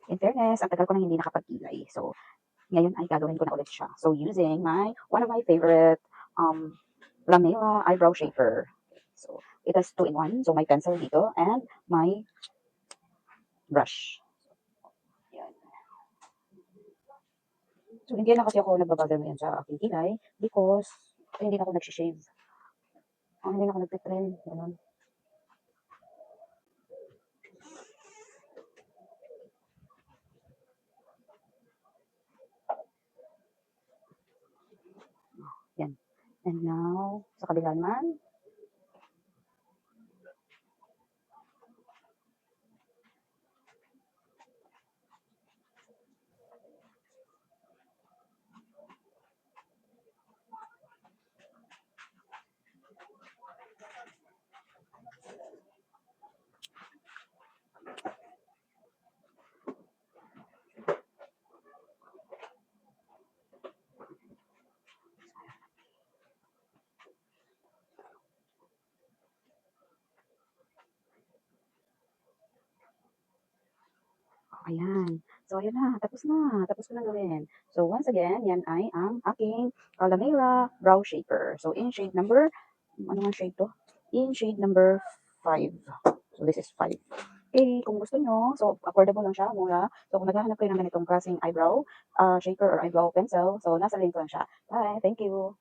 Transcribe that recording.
in fairness, ang tagal ko nang hindi nakapagkilay. So, ngayon ay gagawin ko na ulit siya. So, using one of my favorite Lamela eyebrow shaper. So, it has 2-in-1. So, may pencil dito and may brush. Yan. So, hindi na kasi ako nagbabother ngayon sa aking kilay because hindi na ako nag-shave. Hindi na ako nagtitrim. Ganun. Yan. And now, sa kabila naman, ayan. So, ayan na. Tapos na. Tapos ko na gawin. So, once again, yan ay ang aking Lamela brow shaper. So, in shade number, ano nga shade to? In shade number 5. So, this is 5. Eh, kung gusto nyo, so affordable lang siya, mura. So, kung naghahanap kayo ng ganitong klaseng eyebrow shaper or eyebrow pencil, so nasa link ko lang siya. Bye! Thank you!